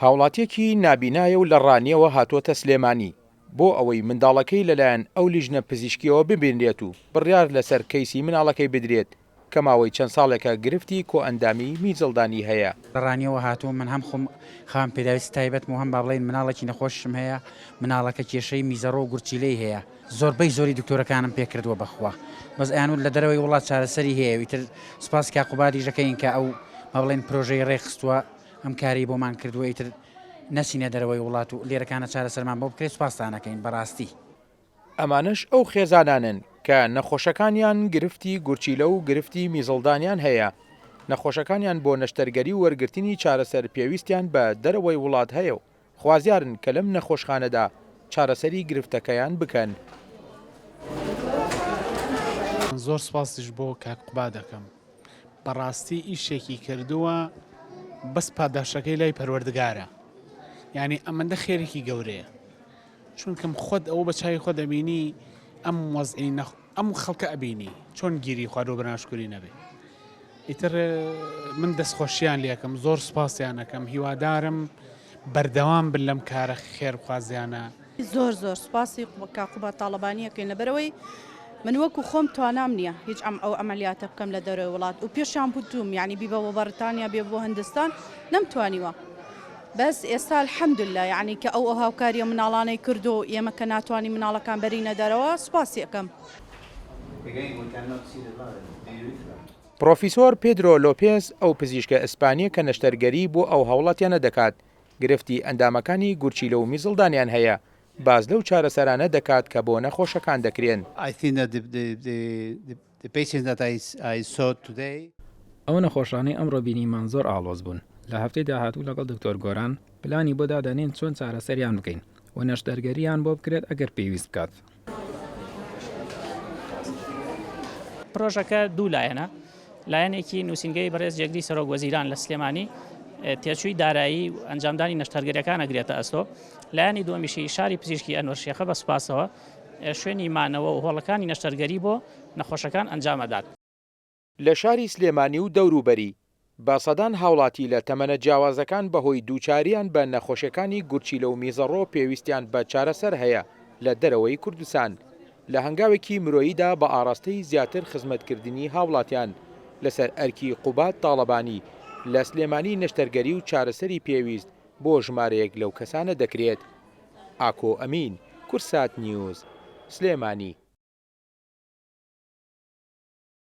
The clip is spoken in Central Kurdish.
هاوڵاتیەکی نابینایە و لە ڕانیەوە هاتووەتە سلێمانی بۆ ئەوەی منداڵەکەی لەلایەن ئەو لیژنە پزیشکیەوە ببینرێت و بڕیار لەسەر کەیسی مناڵەکەی بدرێت کە ماوەی چەند ساڵێکە گرفتی کۆئەندامی میزڵدانی هەیە. لە ڕانیەوە هاتووە من هەم خۆم خام پێداویستی تایبەت و هەم با بڵێن مناڵێکی نەخۆشم هەیە، مناڵەکە کێشەی میزەڕۆ و گورچیلەی هەیە. زۆربەی زۆری دکتۆرەکانم پێکردووە بەخوا بەس ئەیانوت لە دەرەوەی وڵات چارەسەری هەیە. ئیتر سوپاس کاقوبادی ژەکەین کە ئەو با بڵێن پرۆژەی ڕێخستووە ئەم کاری بۆمان کردووە، ئیتر نەچینە دەرەوەی وڵات و لێرەکانە چارەسەرمان بۆ بکرێت. سوپاسانەکەین بەڕاستی. ئەمانش ئەو خێزانانن کە نەخۆشەکانیان گرفتی گورچیلە و گرفتی میزڵدانیان هەیە. نەخۆشەکانیان بۆ نەشتەرگەری و وەرگرتنی چارەسەر پێویستیان بە دەرەوەی وڵات هەیە و خوازیارن کە لەم نەخۆشخانەدا چارەسەری گرفتەکەیان بکەن. زۆر سپاسش بۆ کاکوبا دەکەم، بەڕاستی ئیشێکی کردووە بەس پاداشەکەی لای پەروەردگارە، یعنی ئەمەندە خێرێکی گەورەیە، چونکەم خۆت ئەوە بە چای خۆ دەبینی ئەم وەزعی ئەم خەڵکە ئەبینی چۆن گیری خوارۆ بەناشکوری نەبێ. ئیتر من دەستخۆشییان لێکم، زۆر سپاسیانەکەم، هیوادارم بەردەوام بن لەم کارە خێرخوازیانە. زۆر سپاسی کاقوبا تاڵەبانیەکەین لەبەرەوەی من وەکو خۆم توانام نییە هیچ ئەو ئەمەلیاتە بکەم لە دەرەوەی وڵات و پێشیان بووتوم، یعنی بیبەوە بەریتانیا بێ بۆ هەندستان نەمتوانیوە. بەس ئێستا الحەمدوللا یعنی کە ئەو هاوکاریە مناڵانەی کردو و ئێمە کە ناتوانین مناڵەکان بەرینە دەرەوە سوپاسی ئەەکەم. پرۆفیسۆر پێدرۆ لۆپێز ئەو پزیشکە ئیسپانیە کە نەشتەرگەری بۆ ئەو هەوڵاتیانە دەکات گرفتی ئەندامەکانی گورچیلە و میزڵدانیان هەیە، باز لەو چارەسەرانە دەکات کە بۆ نەخۆشەکان دەکرێن. ئەو نەخۆشانەی ئەمڕۆ بینیمان زۆر ئاڵۆز بوون. لە هەفتەی داهاتوو لەگەڵ دکتۆر گۆران پلانی بۆ دادەنێن چۆن چارەسەریان بکەین و نەشتەرگەریان بۆ بکرێت ئەگەر پێویست بکات. پرۆژەکە دوو لایەنە، لایەنێکی نووسینگەی بەڕێز جێگری سەرۆک وەزیران لە سلێمانی تێچووی دارایی و ئەنجامدانی نەشتەرگەریەکان ئەگرێتە ئەستۆ، لایەنی دووەمیشی شاری پزیشکی ئەنوەر شێخە بە سوپاسەوە شوێنی مانەوە و هۆڵەکانی نەشتەرگەری بۆ نەخۆشەکان ئەنجامەدات. لە شاری سلێمانی و دەوروبەری بە سەدان هاوڵاتی لە تەمەنە جیاوازەکان بەهۆی دووچاریان بە نەخۆشیەکانی گورچیلە و میزەڕۆ پێویستیان بە چارەسەر هەیە لە دەرەوەی کوردستان. لە هەنگاوێکی مرۆییدا بە ئاراستەی زیاتر خزمەتکردنی هاوڵاتیان لەسەر ئەرکی قوبات تاڵەبانی لە سلێمانی نەشتەرگەری و چارەسەری پێویست بۆ ژمارەیەک لەو کەسانە دەکرێت. ئاکۆ ئەمین، کورسات نیوز، سلێمانی.